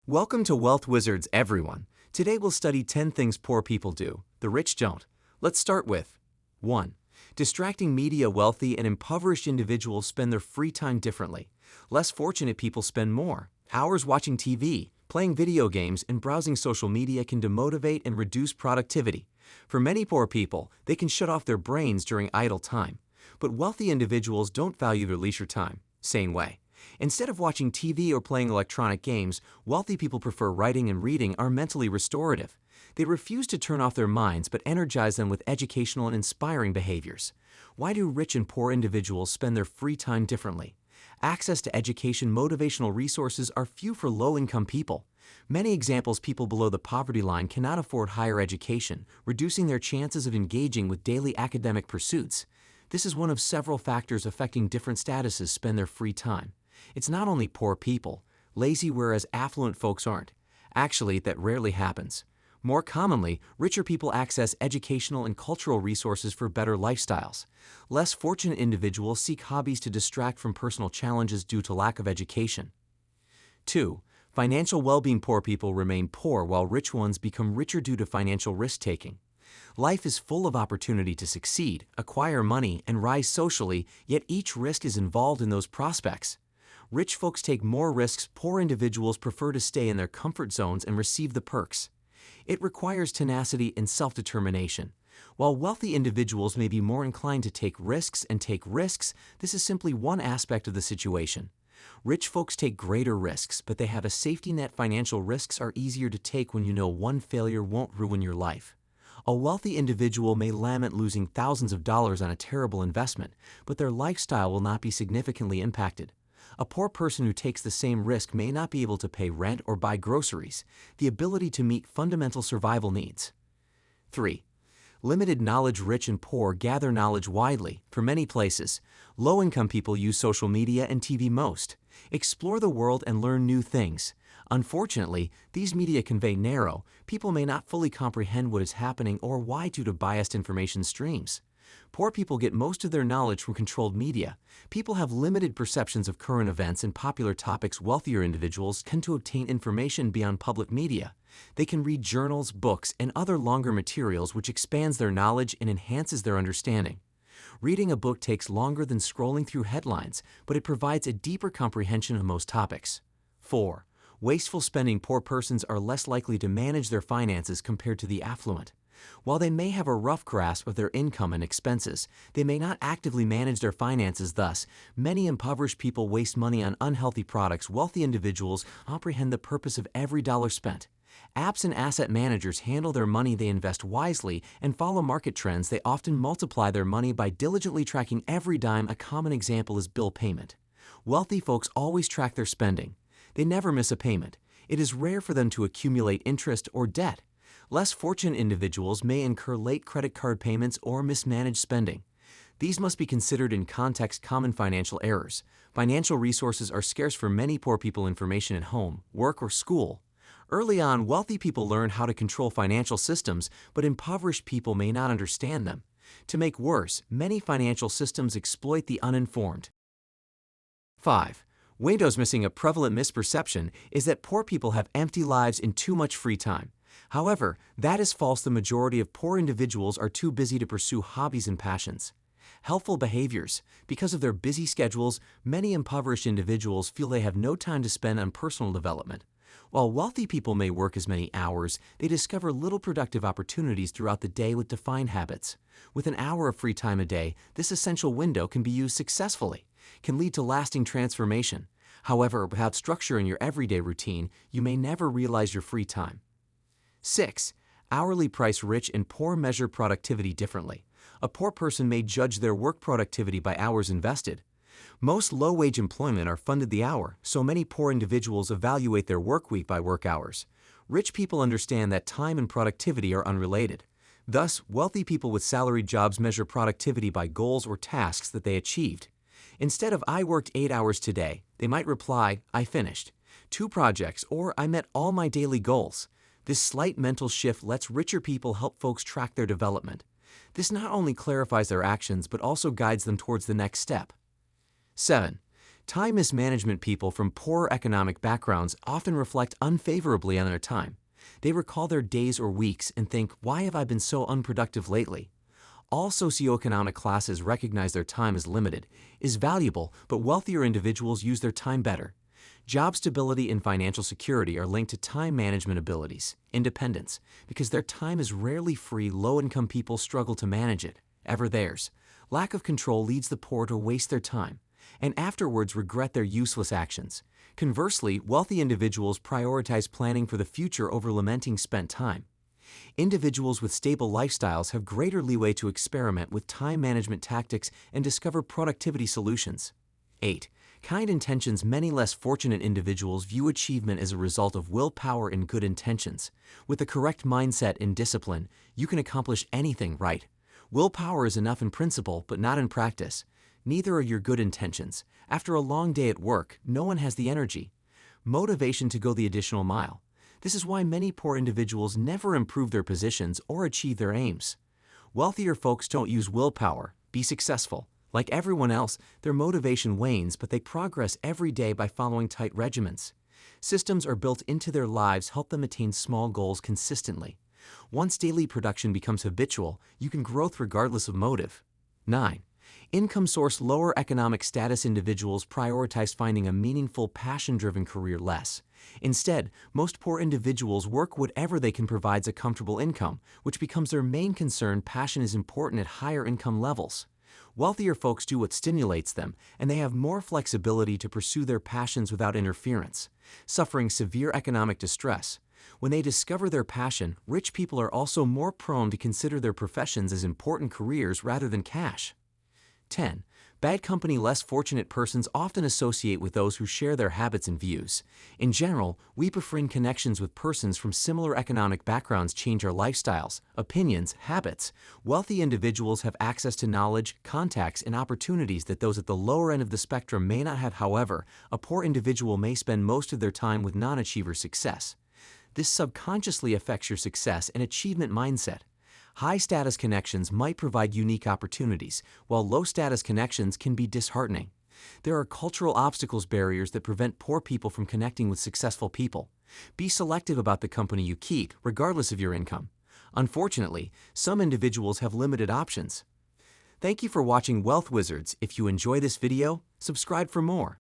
Welcome to Wealth Wizards, everyone. Today we'll study 10 things poor people do, the rich don't. Let's start with 1. Distracting media. Wealthy and impoverished individuals spend their free time differently. Less fortunate people spend more. Hours watching TV, playing video games, and browsing social media can demotivate and reduce productivity. For many poor people, they can shut off their brains during idle time. But wealthy individuals don't value their leisure time. Same way. Instead of watching TV or playing electronic games, wealthy people prefer writing and reading are mentally restorative. They refuse to turn off their minds but energize them with educational and inspiring behaviors. Why do rich and poor individuals spend their free time differently? Access to education. Motivational resources are few for low-income people. Many examples: people below the poverty line cannot afford higher education, reducing their chances of engaging with daily academic pursuits. This is one of several factors affecting different statuses spend their free time. It's not only poor people, lazy whereas affluent folks aren't. Actually, that rarely happens. More commonly, richer people access educational and cultural resources for better lifestyles. Less fortunate individuals seek hobbies to distract from personal challenges due to lack of education. 2. Financial well-being. Poor people remain poor while rich ones become richer due to financial risk-taking. Life is full of opportunity to succeed, acquire money, and rise socially, yet each risk is involved in those prospects. Rich folks take more risks. Poor individuals prefer to stay in their comfort zones and receive the perks. It requires tenacity and self-determination. While wealthy individuals may be more inclined to take risks, this is simply one aspect of the situation. Rich folks take greater risks, but they have a safety net. Financial risks are easier to take when you know one failure won't ruin your life. A wealthy individual may lament losing thousands of dollars on a terrible investment, but their lifestyle will not be significantly impacted. A poor person who takes the same risk may not be able to pay rent or buy groceries, the ability to meet fundamental survival needs. 3. Limited knowledge. Rich and poor gather knowledge widely, from many places. Low-income people use social media and TV most. Explore the world and learn new things. Unfortunately, these media convey narrow. People may not fully comprehend what is happening or why due to biased information streams. Poor people get most of their knowledge from controlled media. People have limited perceptions of current events and popular topics. Wealthier individuals tend to obtain information beyond public media. They can read journals, books, and other longer materials, which expands their knowledge and enhances their understanding. Reading a book takes longer than scrolling through headlines, but it provides a deeper comprehension of most topics. 4. Wasteful spending. Poor persons are less likely to manage their finances compared to the affluent. While they may have a rough grasp of their income and expenses, they may not actively manage their finances. Thus, many impoverished people waste money on unhealthy products. Wealthy individuals comprehend the purpose of every dollar spent. Apps and asset managers handle their money. They invest wisely and follow market trends. They often multiply their money by diligently tracking every dime. A common example is bill payment. Wealthy folks always track their spending. They never miss a payment. It is rare for them to accumulate interest or debt. Less fortunate individuals may incur late credit card payments or mismanaged spending. These must be considered in context. Common financial errors. Financial resources are scarce for many poor people. Information at home, work, or school. Early on, wealthy people learn how to control financial systems, but impoverished people may not understand them. To make worse, many financial systems exploit the uninformed. 5. Windows missing. A prevalent misperception is that poor people have empty lives and too much free time. However, that is false. The majority of poor individuals are too busy to pursue hobbies and passions. Helpful behaviors. Because of their busy schedules, many impoverished individuals feel they have no time to spend on personal development. While wealthy people may work as many hours, they discover little productive opportunities throughout the day with defined habits. With an hour of free time a day, this essential window can be used successfully, can lead to lasting transformation. However, without structure in your everyday routine, you may never realize your free time. 6. Hourly price. Rich and poor measure productivity differently. A poor person may judge their work productivity by hours invested. Most low-wage employment are funded the hour, so many poor individuals evaluate their work week by work hours. Rich people understand that time and productivity are unrelated. Thus, wealthy people with salaried jobs measure productivity by goals or tasks that they achieved. Instead of "I worked 8 hours today," they might reply, "I finished 2 projects," or "I met all my daily goals." This slight mental shift lets richer people help folks track their development. This not only clarifies their actions but also guides them towards the next step. 7. Time mismanagement people from poorer economic backgrounds often reflect unfavorably on their time. They recall their days or weeks and think, why have I been so unproductive lately? All socioeconomic classes recognize their time as limited, is valuable, but wealthier individuals use their time better. Job stability and financial security are linked to time management abilities, independence, because their time is rarely free. Low-income people struggle to manage it, ever theirs. Lack of control leads the poor to waste their time, and afterwards regret their useless actions. Conversely, wealthy individuals prioritize planning for the future over lamenting spent time. Individuals with stable lifestyles have greater leeway to experiment with time management tactics and discover productivity solutions. 8. Kind intentions. Many less fortunate individuals view achievement as a result of willpower and good intentions. With the correct mindset and discipline, you can accomplish anything, right? Willpower is enough in principle, but not in practice. Neither are your good intentions. After a long day at work, no one has the energy, motivation to go the additional mile. This is why many poor individuals never improve their positions or achieve their aims. Wealthier folks don't use willpower, be successful. Like everyone else, their motivation wanes, but they progress every day by following tight regimens. Systems are built into their lives, help them attain small goals consistently. Once daily production becomes habitual, you can grow regardless of motive. 9. Income source. Lower economic status individuals prioritize finding a meaningful, passion-driven career less. Instead, most poor individuals work whatever they can provides a comfortable income, which becomes their main concern. Passion is important at higher income levels. Wealthier folks do what stimulates them, and they have more flexibility to pursue their passions without interference, suffering severe economic distress. When they discover their passion, rich people are also more prone to consider their professions as important careers rather than cash. 10. Bad company. Less fortunate persons often associate with those who share their habits and views. In general, we befriend connections with persons from similar economic backgrounds. Change our lifestyles, opinions, habits. Wealthy individuals have access to knowledge, contacts, and opportunities that those at the lower end of the spectrum may not have. However, a poor individual may spend most of their time with non-achiever success. This subconsciously affects your success and achievement mindset. High-status connections might provide unique opportunities, while low-status connections can be disheartening. There are cultural obstacles, barriers that prevent poor people from connecting with successful people. Be selective about the company you keep, regardless of your income. Unfortunately, some individuals have limited options. Thank you for watching Wealth Wizards. If you enjoy this video, subscribe for more.